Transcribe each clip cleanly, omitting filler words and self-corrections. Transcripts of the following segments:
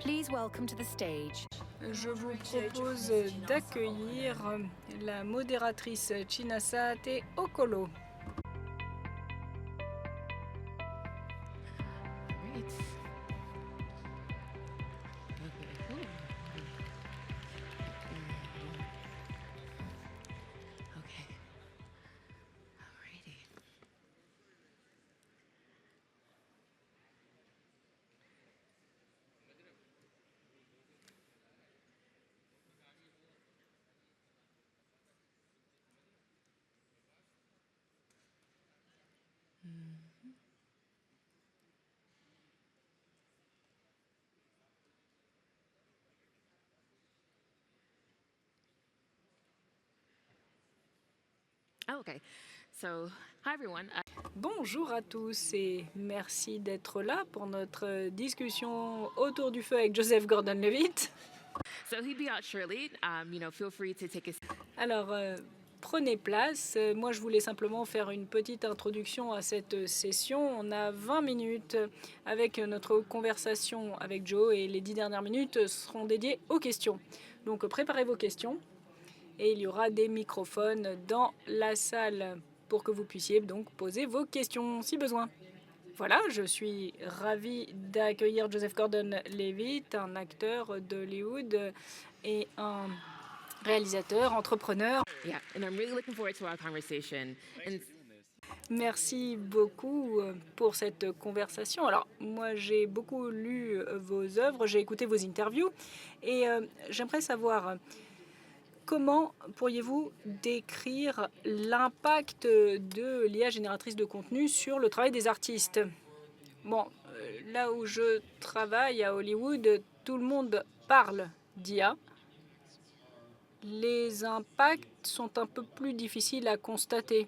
Please welcome to the stage. Je vous propose d'accueillir la modératrice Chinasate Okolo. Okay. So, hi everyone. Bonjour à tous et merci d'être là pour notre discussion autour du feu avec Joseph Gordon-Levitt. So he'll be out shortly. Feel free to take a. Alors, prenez place. Moi, je voulais simplement faire une petite introduction à cette session. On a 20 minutes avec notre conversation avec Joe et les 10 dernières minutes seront dédiées aux questions. Donc, préparez vos questions et il y aura des microphones dans la salle pour que vous puissiez donc poser vos questions si besoin. Voilà, je suis ravie d'accueillir Joseph Gordon-Levitt, un acteur d'Hollywood et un réalisateur, entrepreneur. Yeah, and I'm really looking forward to our conversation. Merci beaucoup pour cette conversation. Alors, moi, j'ai beaucoup lu vos œuvres, j'ai écouté vos interviews et j'aimerais savoir comment pourriez-vous décrire l'impact de l'IA génératrice de contenu sur le travail des artistes? Bon, là où je travaille à Hollywood, tout le monde parle d'IA. Les impacts sont un peu plus difficiles à constater.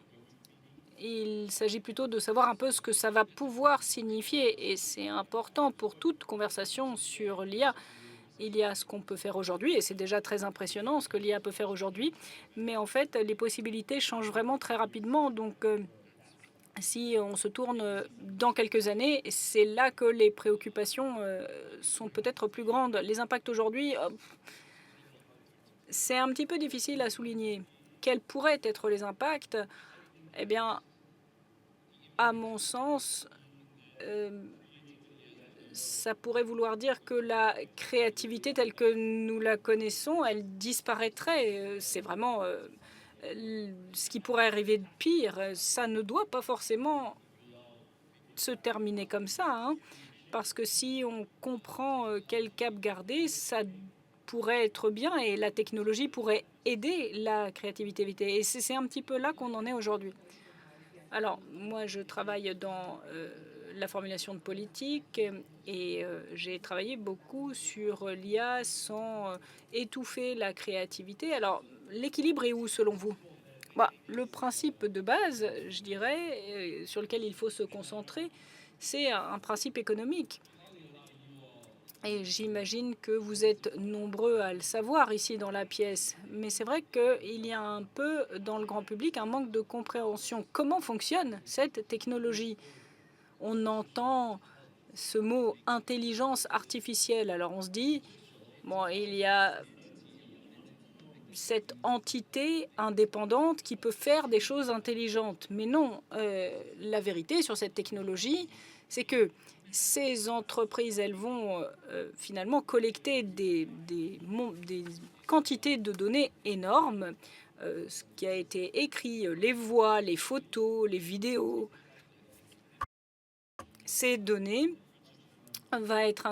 Il s'agit plutôt de savoir un peu ce que ça va pouvoir signifier. Et c'est important pour toute conversation sur l'IA. Il y a ce qu'on peut faire aujourd'hui, et c'est déjà très impressionnant ce que l'IA peut faire aujourd'hui. Mais en fait, les possibilités changent vraiment très rapidement. Donc, si on se tourne dans quelques années, c'est là que les préoccupations sont peut-être plus grandes. Les impacts aujourd'hui, c'est un petit peu difficile à souligner. Quels pourraient être les impacts? Eh bien, à mon sens, ça pourrait vouloir dire que la créativité telle que nous la connaissons, elle disparaîtrait. C'est vraiment ce qui pourrait arriver de pire. Ça ne doit pas forcément se terminer comme ça, hein, parce que si on comprend quel cap garder, ça pourrait être bien et la technologie pourrait aider la créativité. Et c'est un petit peu là qu'on en est aujourd'hui. Alors, moi, je travaille dans la formulation de politique et j'ai travaillé beaucoup sur l'IA sans étouffer la créativité. Alors, l'équilibre est où selon vous? Le principe de base, je dirais, sur lequel il faut se concentrer, c'est un principe économique. Et j'imagine que vous êtes nombreux à le savoir ici dans la pièce. Mais c'est vrai qu'il y a un peu dans le grand public un manque de compréhension. Comment fonctionne cette technologie? On entend ce mot intelligence artificielle. Alors on se dit, bon, il y a cette entité indépendante qui peut faire des choses intelligentes. Mais non, la vérité sur cette technologie, c'est que ces entreprises, elles vont finalement collecter des quantités de données énormes. Ce qui a été écrit, les voix, les photos, les vidéos. Ces données vont être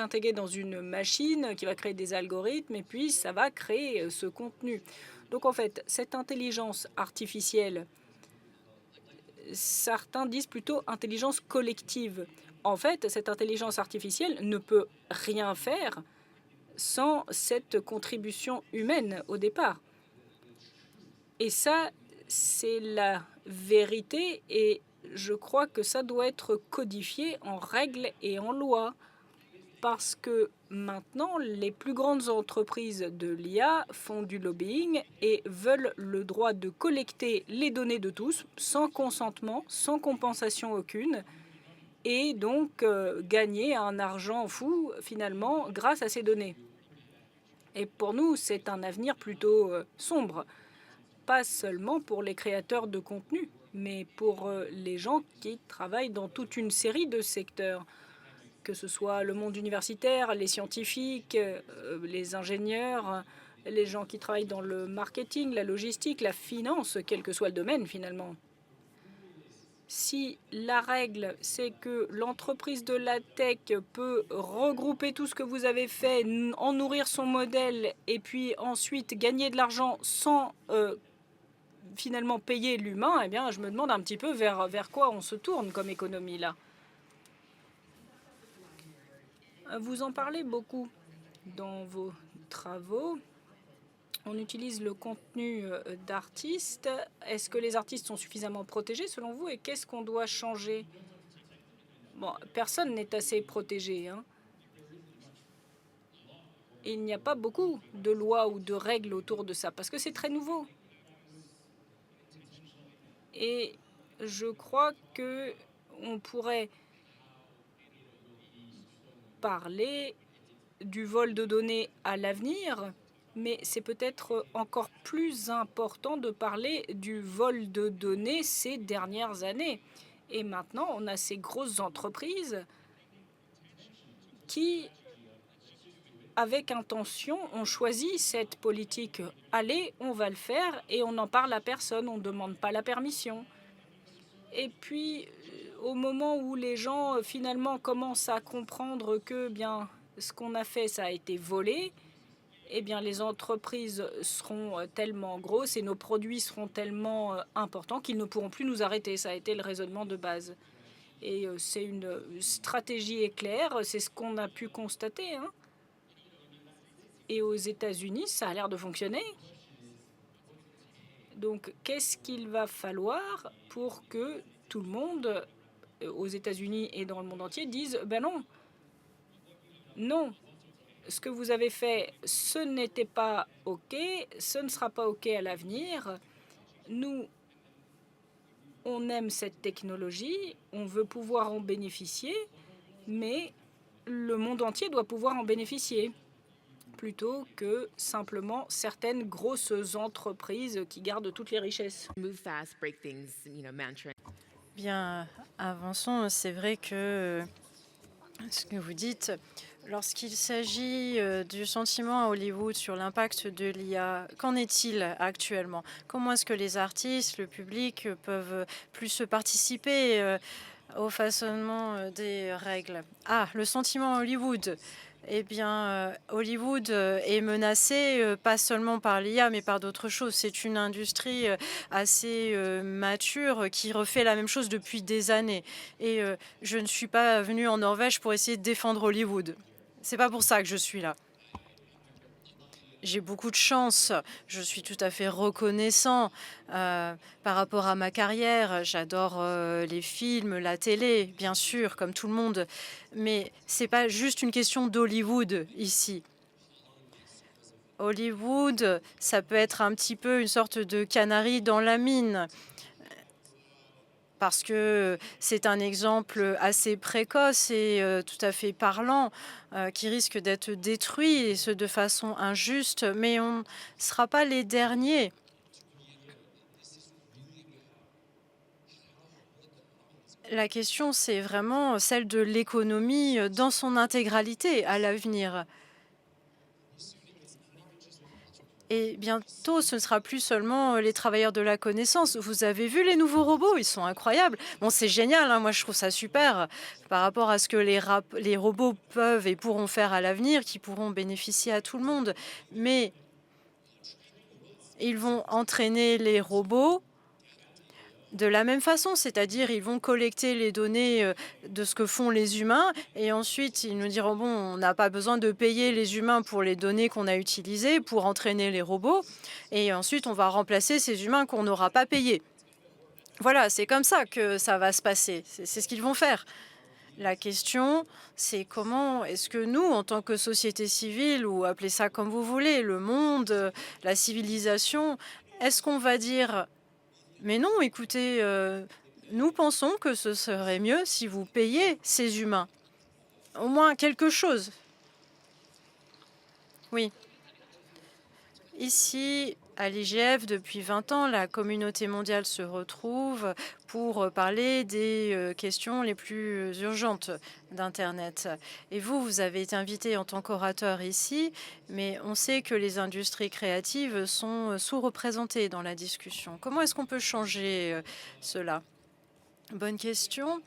intégrées dans une machine qui va créer des algorithmes et puis ça va créer ce contenu. Donc en fait, cette intelligence artificielle, certains disent plutôt intelligence collective. En fait, cette intelligence artificielle ne peut rien faire sans cette contribution humaine au départ. Et ça, c'est la vérité et je crois que ça doit être codifié en règles et en lois. Parce que maintenant, les plus grandes entreprises de l'IA font du lobbying et veulent le droit de collecter les données de tous, sans consentement, sans compensation aucune. et donc gagner un argent fou finalement grâce à ces données. Et pour nous, c'est un avenir plutôt sombre, pas seulement pour les créateurs de contenu, mais pour les gens qui travaillent dans toute une série de secteurs, que ce soit le monde universitaire, les scientifiques, les ingénieurs, les gens qui travaillent dans le marketing, la logistique, la finance, quel que soit le domaine finalement. Si la règle, c'est que l'entreprise de la tech peut regrouper tout ce que vous avez fait, en nourrir son modèle et puis ensuite gagner de l'argent sans finalement payer l'humain, eh bien, je me demande un petit peu vers quoi on se tourne comme économie là. Vous en parlez beaucoup dans vos travaux. On utilise le contenu d'artistes. Est-ce que les artistes sont suffisamment protégés selon vous et qu'est-ce qu'on doit changer? Bon, personne n'est assez protégé, hein. Il n'y a pas beaucoup de lois ou de règles autour de ça parce que c'est très nouveau. Et je crois que on pourrait parler du vol de données à l'avenir, mais c'est peut-être encore plus important de parler du vol de données ces dernières années. Et maintenant, on a ces grosses entreprises qui, avec intention, ont choisi cette politique. Allez, on va le faire et on n'en parle à personne, on ne demande pas la permission. Et puis, au moment où les gens finalement commencent à comprendre que bien ce qu'on a fait, ça a été volé, eh bien, les entreprises seront tellement grosses et nos produits seront tellement importants qu'ils ne pourront plus nous arrêter. Ça a été le raisonnement de base. Et c'est une stratégie éclair, c'est ce qu'on a pu constater, hein. Et aux États-Unis, ça a l'air de fonctionner. Donc, qu'est-ce qu'il va falloir pour que tout le monde, aux États-Unis et dans le monde entier, dise « ben non, non, ce que vous avez fait, ce n'était pas OK, ce ne sera pas OK à l'avenir. Nous, on aime cette technologie, on veut pouvoir en bénéficier, mais le monde entier doit pouvoir en bénéficier, plutôt que simplement certaines grosses entreprises qui gardent toutes les richesses. Move fast, break things, mantra. Bien, avançons. C'est vrai que ce que vous dites, lorsqu'il s'agit du sentiment à Hollywood sur l'impact de l'IA, qu'en est-il actuellement? Comment est-ce que les artistes, le public peuvent plus participer au façonnement des règles? Ah, le sentiment à Hollywood. Eh bien, Hollywood est menacé pas seulement par l'IA, mais par d'autres choses. C'est une industrie assez mature qui refait la même chose depuis des années. Et je ne suis pas venue en Norvège pour essayer de défendre Hollywood. C'est pas pour ça que je suis là. J'ai beaucoup de chance, je suis tout à fait reconnaissant par rapport à ma carrière. J'adore les films, la télé, bien sûr, comme tout le monde. Mais c'est pas juste une question d'Hollywood ici. Hollywood, ça peut être un petit peu une sorte de canari dans la mine, parce que c'est un exemple assez précoce et tout à fait parlant qui risque d'être détruit, et ce de façon injuste, mais on ne sera pas les derniers. La question, c'est vraiment celle de l'économie dans son intégralité à l'avenir. Et bientôt, ce ne sera plus seulement les travailleurs de la connaissance. Vous avez vu les nouveaux robots? Ils sont incroyables. Bon, c'est génial, hein, moi je trouve ça super par rapport à ce que les robots peuvent et pourront faire à l'avenir, qui pourront bénéficier à tout le monde. Mais ils vont entraîner les robots de la même façon, c'est-à-dire ils vont collecter les données de ce que font les humains et ensuite ils nous diront bon, on n'a pas besoin de payer les humains pour les données qu'on a utilisées pour entraîner les robots et ensuite on va remplacer ces humains qu'on n'aura pas payés. Voilà, c'est comme ça que ça va se passer, c'est ce qu'ils vont faire. La question, c'est comment est-ce que nous, en tant que société civile, ou appelez ça comme vous voulez, le monde, la civilisation, est-ce qu'on va dire mais non, écoutez, nous pensons que ce serait mieux si vous payiez ces humains. Au moins quelque chose. Oui. Ici, à l'IGF, depuis 20 ans, la communauté mondiale se retrouve pour parler des questions les plus urgentes d'Internet. Et vous avez été invité en tant qu'orateur ici, mais on sait que les industries créatives sont sous-représentées dans la discussion. Comment est-ce qu'on peut changer cela? Bonne question.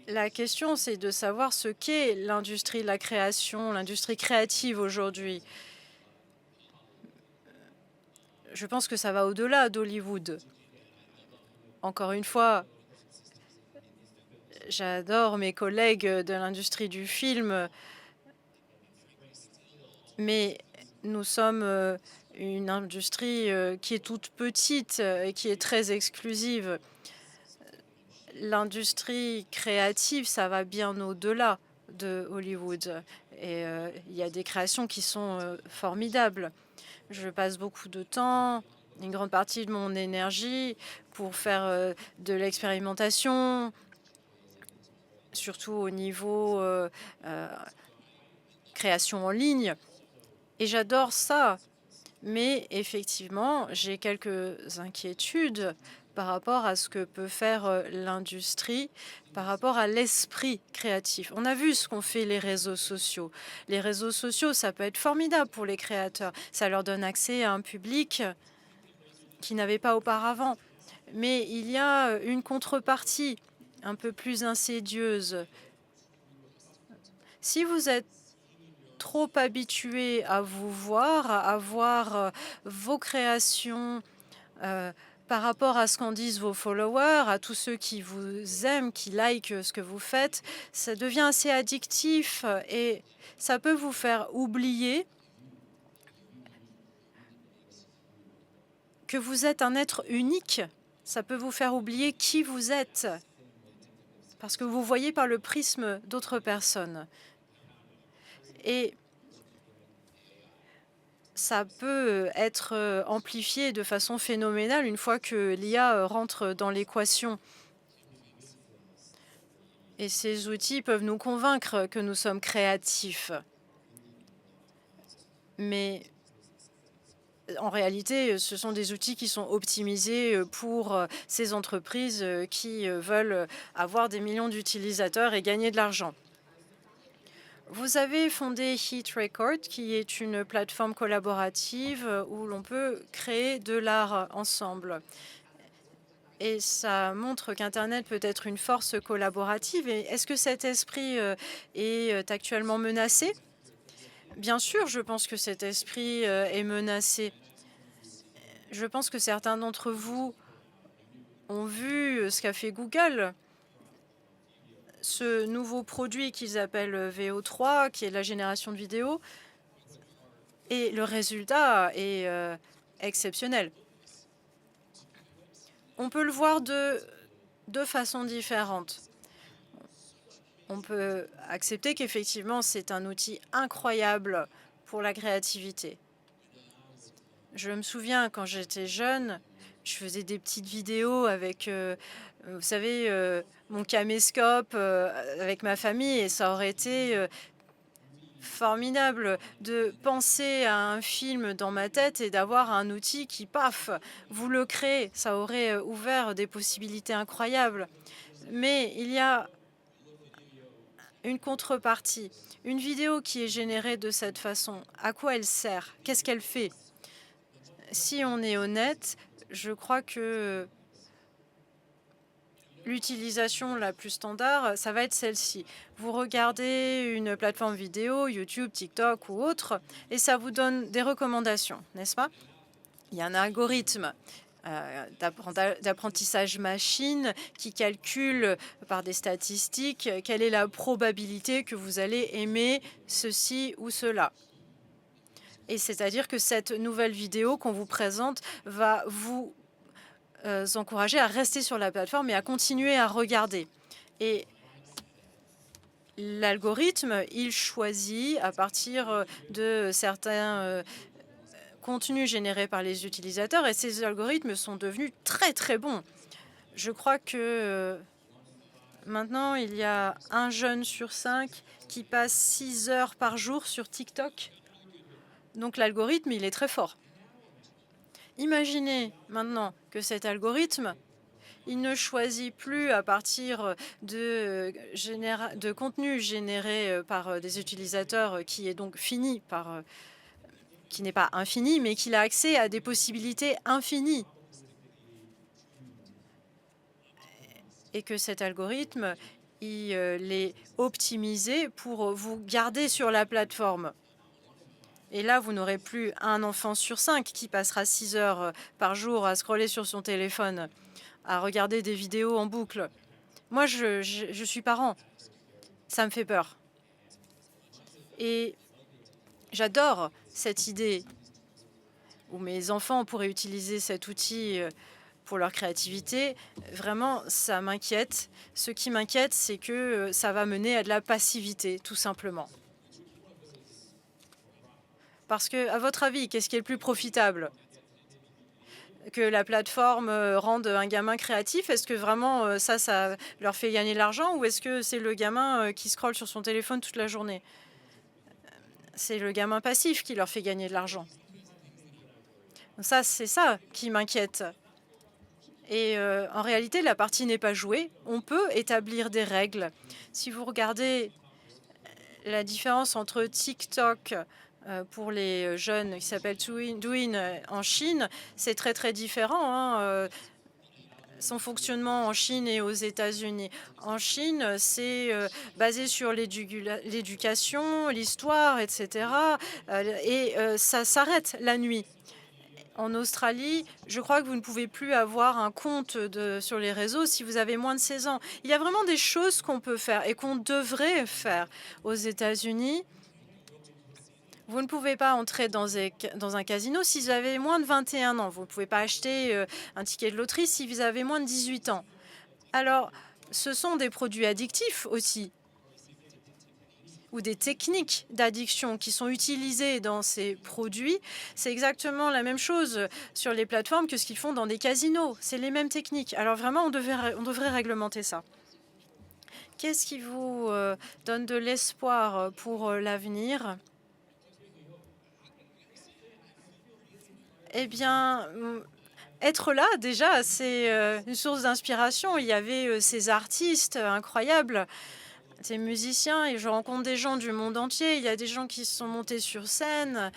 La question, c'est de savoir ce qu'est l'industrie de la création, l'industrie créative aujourd'hui. Je pense que ça va au-delà d'Hollywood. Encore une fois, j'adore mes collègues de l'industrie du film, mais nous sommes une industrie qui est toute petite et qui est très exclusive. L'industrie créative, ça va bien au-delà de Hollywood. Et il y a des créations qui sont formidables. Je passe beaucoup de temps, une grande partie de mon énergie pour faire de l'expérimentation, surtout au niveau création en ligne. Et j'adore ça. Mais effectivement, j'ai quelques inquiétudes par rapport à ce que peut faire l'industrie, par rapport à l'esprit créatif. On a vu ce qu'ont fait les réseaux sociaux. Les réseaux sociaux, ça peut être formidable pour les créateurs. Ça leur donne accès à un public qui n'avait pas auparavant. Mais il y a une contrepartie un peu plus insidieuse. Si vous êtes trop habitué à vous voir, à voir vos créations par rapport à ce qu'en disent vos followers, à tous ceux qui vous aiment, qui likent ce que vous faites, ça devient assez addictif et ça peut vous faire oublier que vous êtes un être unique. Ça peut vous faire oublier qui vous êtes parce que vous voyez par le prisme d'autres personnes. Et ça peut être amplifié de façon phénoménale une fois que l'IA rentre dans l'équation. Et ces outils peuvent nous convaincre que nous sommes créatifs. Mais en réalité, ce sont des outils qui sont optimisés pour ces entreprises qui veulent avoir des millions d'utilisateurs et gagner de l'argent. Vous avez fondé Hit Record, qui est une plateforme collaborative où l'on peut créer de l'art ensemble. Et ça montre qu'Internet peut être une force collaborative. Et est-ce que cet esprit est actuellement menacé? Bien sûr, je pense que cet esprit est menacé. Je pense que certains d'entre vous ont vu ce qu'a fait Google. Ce nouveau produit qu'ils appellent VO3, qui est la génération de vidéos, et le résultat est exceptionnel. On peut le voir de deux façons différentes. On peut accepter qu'effectivement, c'est un outil incroyable pour la créativité. Je me souviens, quand j'étais jeune, je faisais des petites vidéos avec, vous savez, mon caméscope avec ma famille, et ça aurait été formidable de penser à un film dans ma tête et d'avoir un outil qui, paf, vous le crée. Ça aurait ouvert des possibilités incroyables. Mais il y a une contrepartie. Une vidéo qui est générée de cette façon, à quoi elle sert? Qu'est-ce qu'elle fait? Si on est honnête, je crois que l'utilisation la plus standard, ça va être celle-ci. Vous regardez une plateforme vidéo, YouTube, TikTok ou autre, et ça vous donne des recommandations, n'est-ce pas? Il y a un algorithme d'apprentissage machine qui calcule par des statistiques quelle est la probabilité que vous allez aimer ceci ou cela. Et c'est-à-dire que cette nouvelle vidéo qu'on vous présente va vous encourager à rester sur la plateforme et à continuer à regarder. Et l'algorithme, il choisit à partir de certains contenus générés par les utilisateurs, et ces algorithmes sont devenus très très bons. Je crois que maintenant, il y a un jeune sur 5 qui passe 6 heures par jour sur TikTok. Donc l'algorithme, il est très fort. Imaginez maintenant que cet algorithme, il ne choisit plus à partir de contenu généré par des utilisateurs qui est donc fini qui n'est pas infini, mais qu'il a accès à des possibilités infinies. Et que cet algorithme, il est optimisé pour vous garder sur la plateforme. Et là, vous n'aurez plus un enfant sur 5 qui passera 6 heures par jour à scroller sur son téléphone, à regarder des vidéos en boucle. Moi, je suis parent. Ça me fait peur. Et j'adore cette idée où mes enfants pourraient utiliser cet outil pour leur créativité. Vraiment, ça m'inquiète. Ce qui m'inquiète, c'est que ça va mener à de la passivité, tout simplement. Parce que, à votre avis, qu'est-ce qui est le plus profitable? Que la plateforme rende un gamin créatif? Est-ce que vraiment ça leur fait gagner de l'argent, ou est-ce que c'est le gamin qui scrolle sur son téléphone toute la journée? C'est le gamin passif qui leur fait gagner de l'argent. Ça, c'est ça qui m'inquiète. Et en réalité, la partie n'est pas jouée. On peut établir des règles. Si vous regardez la différence entre TikTok pour les jeunes qui s'appelle Douyin en Chine, c'est très très différent. Son fonctionnement en Chine et aux États-Unis. En Chine, c'est basé sur l'éducation, l'histoire, etc. Et ça s'arrête la nuit. En Australie, je crois que vous ne pouvez plus avoir un compte sur les réseaux si vous avez moins de 16 ans. Il y a vraiment des choses qu'on peut faire et qu'on devrait faire. Aux États-Unis, vous ne pouvez pas entrer dans un casino si vous avez moins de 21 ans. Vous ne pouvez pas acheter un ticket de loterie si vous avez moins de 18 ans. Alors, ce sont des produits addictifs aussi, ou des techniques d'addiction qui sont utilisées dans ces produits. C'est exactement la même chose sur les plateformes que ce qu'ils font dans des casinos. C'est les mêmes techniques. Alors vraiment, on devrait réglementer ça. Qu'est-ce qui vous donne de l'espoir pour l'avenir? Eh bien, être là, déjà, c'est une source d'inspiration. Il y avait ces artistes incroyables, ces musiciens, et je rencontre des gens du monde entier. Il y a des gens qui se sont montés sur scène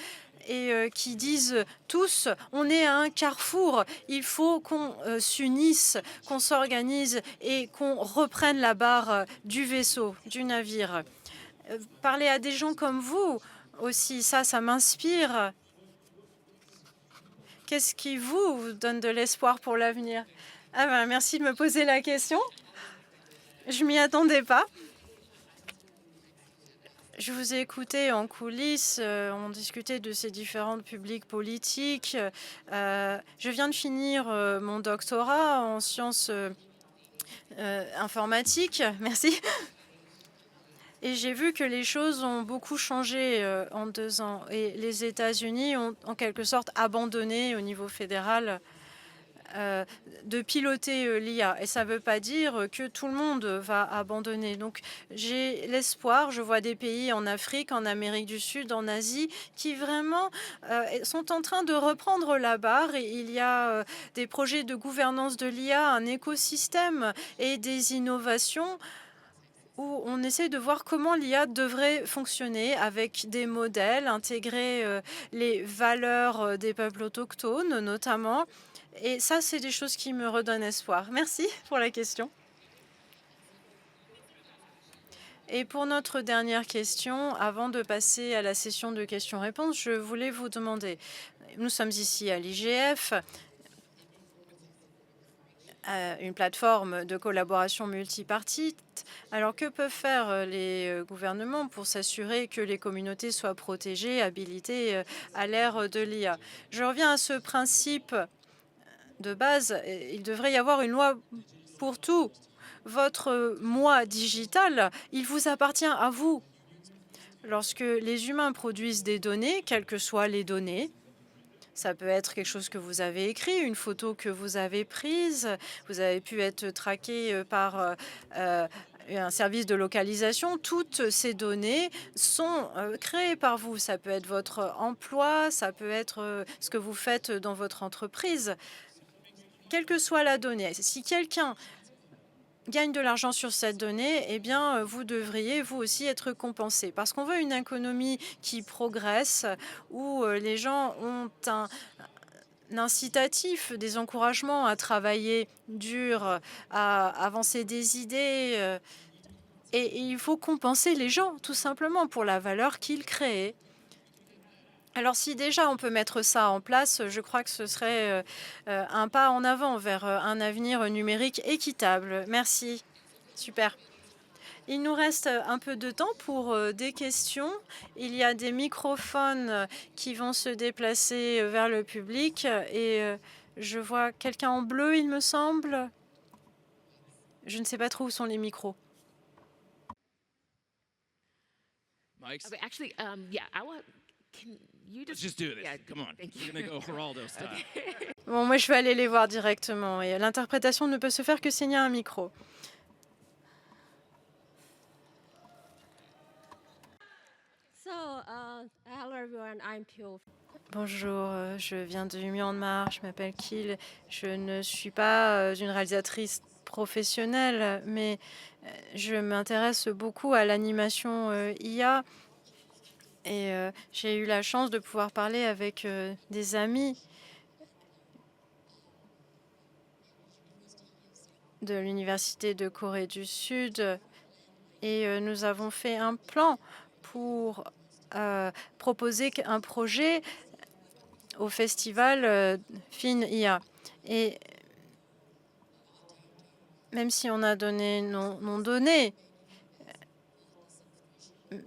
et qui disent tous, on est à un carrefour, il faut qu'on s'unisse, qu'on s'organise et qu'on reprenne la barre du vaisseau, du navire. Parler à des gens comme vous aussi, ça m'inspire. Qu'est-ce qui vous donne de l'espoir pour l'avenir? Ah ben, merci de me poser la question. Je m'y attendais pas. Je vous ai écouté en coulisses, on discutait de ces différentes publics politiques. Je viens de finir mon doctorat en sciences informatiques. Merci. Et j'ai vu que les choses ont beaucoup changé en 2 ans. Et les États-Unis ont en quelque sorte abandonné au niveau fédéral de piloter l'IA. Et ça ne veut pas dire que tout le monde va abandonner. Donc j'ai l'espoir, je vois des pays en Afrique, en Amérique du Sud, en Asie, qui vraiment sont en train de reprendre la barre. Et il y a des projets de gouvernance de l'IA, un écosystème et des innovations où on essaie de voir comment l'IA devrait fonctionner avec des modèles, intégrer les valeurs des peuples autochtones notamment. Et ça, c'est des choses qui me redonnent espoir. Merci pour la question. Et pour notre dernière question, avant de passer à la session de questions-réponses, je voulais vous demander, nous sommes ici à l'IGF, une plateforme de collaboration multipartite. Alors, que peuvent faire les gouvernements pour s'assurer que les communautés soient protégées, habilitées à l'ère de l'IA? Je reviens à ce principe de base. Il devrait y avoir une loi pour tout. Votre moi digital, il vous appartient à vous. Lorsque les humains produisent des données, quelles que soient les données, Ça peut être quelque chose que vous avez écrit, une photo que vous avez prise. Vous avez pu être traqué par un service de localisation. Toutes ces données sont créées par vous. Ça peut être votre emploi, ça peut être ce que vous faites dans votre entreprise. Quelle que soit la donnée, si quelqu'un gagne de l'argent sur cette donnée, eh bien, vous devriez, vous aussi, être compensé. Parce qu'on veut une économie qui progresse, où les gens ont un incitatif, des encouragements à travailler dur, à avancer des idées. Et il faut compenser les gens, tout simplement, pour la valeur qu'ils créent. Alors si déjà on peut mettre ça en place, je crois que ce serait un pas en avant vers un avenir numérique équitable. Merci. Super. Il nous reste un peu de temps pour des questions. Il y a des microphones qui vont se déplacer vers le public et je vois quelqu'un en bleu, il me semble. Je ne sais pas trop où sont les micros. Mike's. Okay, actually, yeah, I want. Can you Let's just? just do this. Yeah, Come on. thank We're you. gonna go Geraldo style. Bon, moi je vais aller les voir directement et l'interprétation ne peut se faire que s'il y a un micro. Hello everyone, I'm Pio. Bonjour, je viens du Myanmar, je m'appelle Kil. Je ne suis pas une réalisatrice professionnelle, mais je m'intéresse beaucoup à l'animation IA. Et j'ai eu la chance de pouvoir parler avec des amis de l'Université de Corée du Sud. Et nous avons fait un plan pour proposer un projet au festival FIN-IA. Et même si on a donné non donné,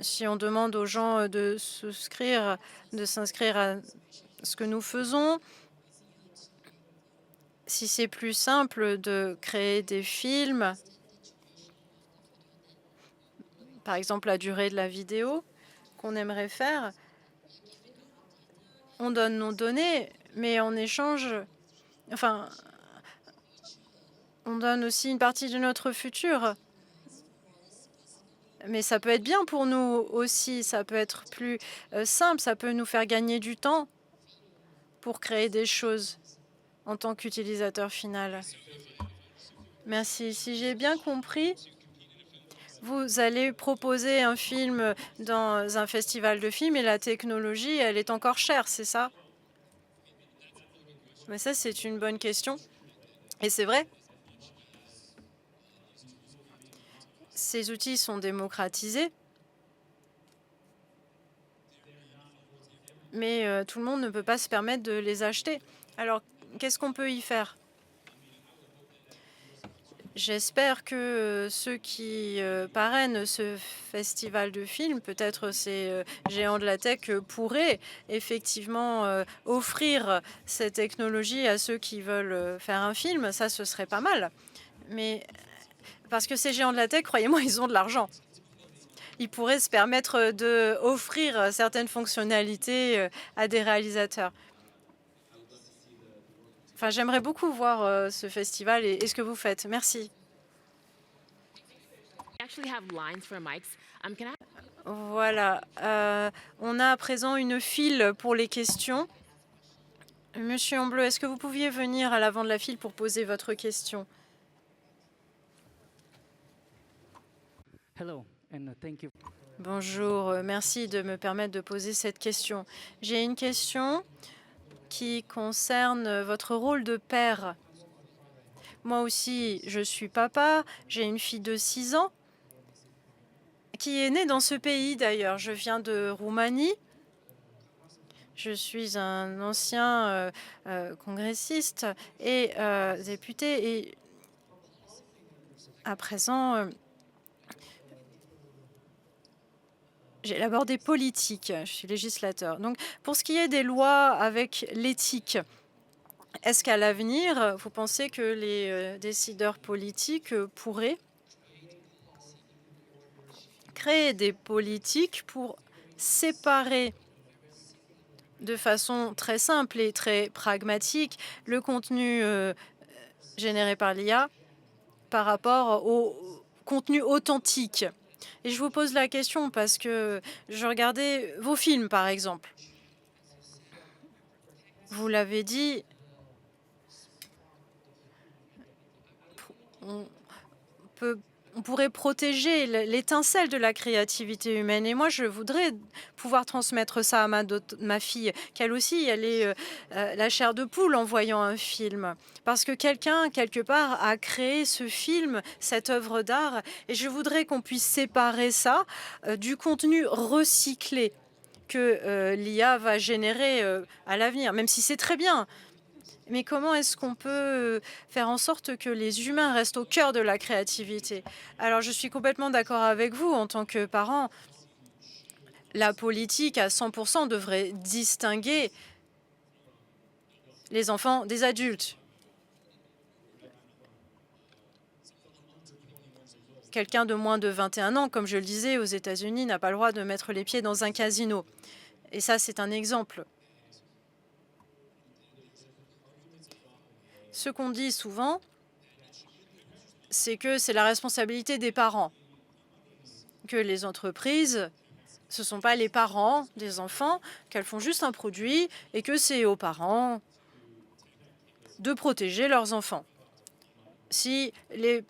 si on demande aux gens de s'inscrire à ce que nous faisons, si c'est plus simple de créer des films, par exemple la durée de la vidéo qu'on aimerait faire, on donne nos données, mais en échange, enfin, on donne aussi une partie de notre futur. Mais ça peut être bien pour nous aussi, ça peut être plus simple, ça peut nous faire gagner du temps pour créer des choses en tant qu'utilisateur final. Merci. Si j'ai bien compris, vous allez proposer un film dans un festival de films et la technologie, elle est encore chère, c'est ça? Mais ça, c'est une bonne question. Et c'est vrai. Ces outils sont démocratisés, mais tout le monde ne peut pas se permettre de les acheter. Alors, qu'est-ce qu'on peut y faire? J'espère que ceux qui parrainent ce festival de films, peut-être ces géants de la tech, pourraient effectivement offrir cette technologie à ceux qui veulent faire un film. Ça, ce serait pas mal. Mais parce que ces géants de la tech, croyez-moi, ils ont de l'argent. Ils pourraient se permettre d'offrir certaines fonctionnalités à des réalisateurs. Enfin, j'aimerais beaucoup voir ce festival et ce que vous faites. Merci. Actually have lines for mics. Can I? Voilà. On a à présent une file pour les questions. Monsieur en bleu, est-ce que vous pouviez venir à l'avant de la file pour poser votre question? Hello, and thank you. Bonjour, merci de me permettre de poser cette question. J'ai une question qui concerne votre rôle de père. Moi aussi, je suis papa, j'ai une fille de 6 ans qui est née dans ce pays d'ailleurs. Je viens de Roumanie. Je suis un ancien congressiste et député et à présent, j'élabore des politiques. Je suis législateur. Donc, pour ce qui est des lois avec l'éthique, est-ce qu'à l'avenir, vous pensez que les décideurs politiques pourraient créer des politiques pour séparer de façon très simple et très pragmatique le contenu généré par l'IA par rapport au contenu authentique. Et je vous pose la question parce que je regardais vos films, par exemple. Vous l'avez dit, on on pourrait protéger l'étincelle de la créativité humaine. Et moi, je voudrais pouvoir transmettre ça à ma fille, qu'elle aussi, elle ait la chair de poule en voyant un film. Parce que quelqu'un, quelque part, a créé ce film, cette œuvre d'art. Et je voudrais qu'on puisse séparer ça du contenu recyclé que l'IA va générer à l'avenir, même si c'est très bien. Mais comment est-ce qu'on peut faire en sorte que les humains restent au cœur de la créativité? Alors, je suis complètement d'accord avec vous en tant que parent. La politique, à 100%, devrait distinguer les enfants des adultes. Quelqu'un de moins de 21 ans, comme je le disais, aux États-Unis, n'a pas le droit de mettre les pieds dans un casino. Et ça, c'est un exemple. Ce qu'on dit souvent, c'est que c'est la responsabilité des parents, que les entreprises, ce ne sont pas les parents des enfants, qu'elles font juste un produit et que c'est aux parents de protéger leurs enfants. Si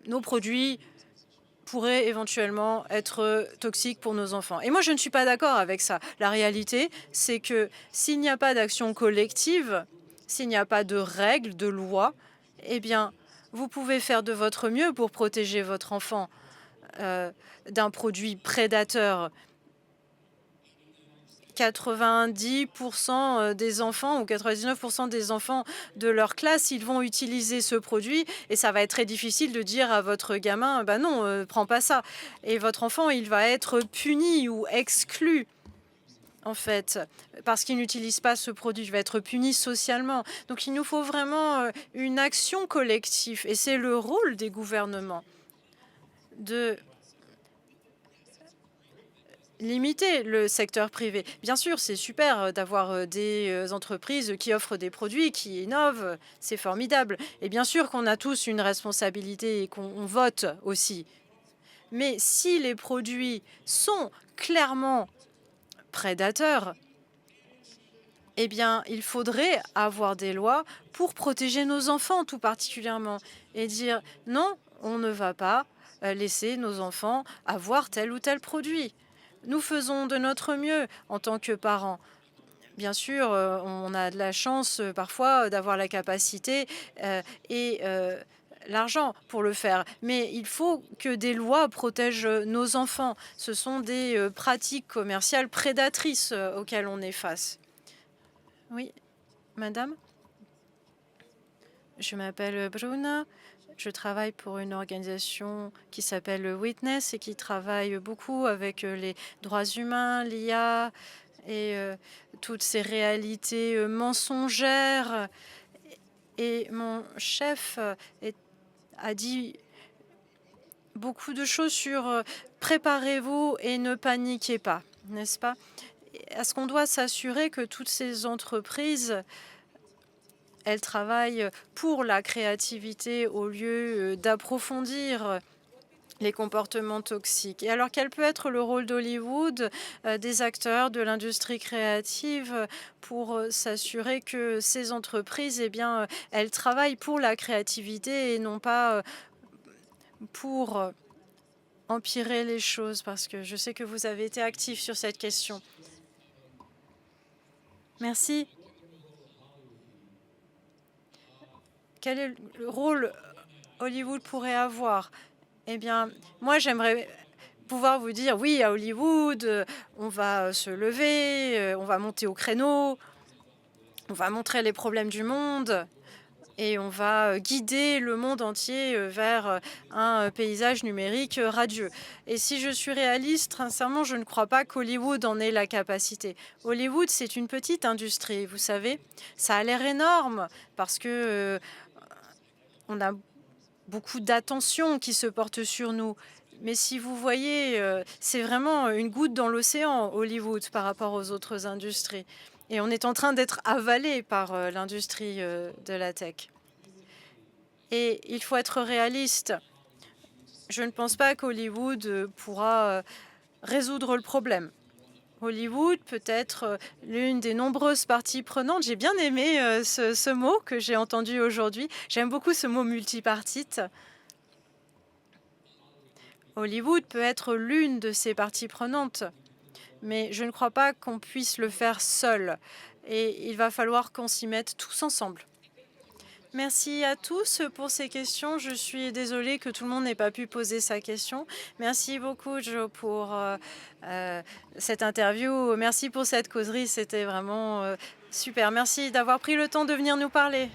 nos produits pourraient éventuellement être toxiques pour nos enfants. Et moi, je ne suis pas d'accord avec ça. La réalité, c'est que s'il n'y a pas d'action collective, s'il n'y a pas de règles, de lois, eh bien, vous pouvez faire de votre mieux pour protéger votre enfant d'un produit prédateur. 90% des enfants ou 99% des enfants de leur classe, ils vont utiliser ce produit et ça va être très difficile de dire à votre gamin, bah non, prends pas ça. Et votre enfant, il va être puni ou exclu, en fait, parce qu'il n'utilise pas ce produit. Il va être puni socialement. Donc, il nous faut vraiment une action collective et c'est le rôle des gouvernements de limiter le secteur privé. Bien sûr, c'est super d'avoir des entreprises qui offrent des produits, qui innovent, c'est formidable. Et bien sûr qu'on a tous une responsabilité et qu'on vote aussi. Mais si les produits sont clairement prédateurs, eh bien, il faudrait avoir des lois pour protéger nos enfants tout particulièrement et dire non, on ne va pas laisser nos enfants avoir tel ou tel produit. Nous faisons de notre mieux en tant que parents. Bien sûr, on a de la chance parfois d'avoir la capacité et l'argent pour le faire. Mais il faut que des lois protègent nos enfants. Ce sont des pratiques commerciales prédatrices auxquelles on est face. Oui, madame? Je m'appelle Bruna. Je travaille pour une organisation qui s'appelle Witness et qui travaille beaucoup avec les droits humains, l'IA et toutes ces réalités mensongères. Et mon chef a dit beaucoup de choses sur préparez-vous et ne paniquez pas, n'est-ce pas? Est-ce qu'on doit s'assurer que toutes ces entreprises elles travaillent pour la créativité au lieu d'approfondir les comportements toxiques. Et alors, quel peut être le rôle d'Hollywood, des acteurs de l'industrie créative pour s'assurer que ces entreprises, eh bien, elles travaillent pour la créativité et non pas pour empirer les choses? Parce que je sais que vous avez été actif sur cette question. Merci. Quel est le rôle Hollywood pourrait avoir? Eh bien, moi, j'aimerais pouvoir vous dire, oui, à Hollywood, on va se lever, on va monter au créneau, on va montrer les problèmes du monde et on va guider le monde entier vers un paysage numérique radieux. Et si je suis réaliste, sincèrement, je ne crois pas qu'Hollywood en ait la capacité. Hollywood, c'est une petite industrie, vous savez. Ça a l'air énorme parce que on a beaucoup d'attention qui se porte sur nous. Mais si vous voyez, c'est vraiment une goutte dans l'océan, Hollywood, par rapport aux autres industries. Et on est en train d'être avalé par l'industrie de la tech. Et il faut être réaliste. Je ne pense pas qu'Hollywood pourra résoudre le problème. Hollywood peut être l'une des nombreuses parties prenantes. J'ai bien aimé ce mot que j'ai entendu aujourd'hui. J'aime beaucoup ce mot multipartite. Hollywood peut être l'une de ces parties prenantes, mais je ne crois pas qu'on puisse le faire seul. Et il va falloir qu'on s'y mette tous ensemble. Merci à tous pour ces questions. Je suis désolée que tout le monde n'ait pas pu poser sa question. Merci beaucoup, Joe, pour cette interview. Merci pour cette causerie. C'était vraiment super. Merci d'avoir pris le temps de venir nous parler.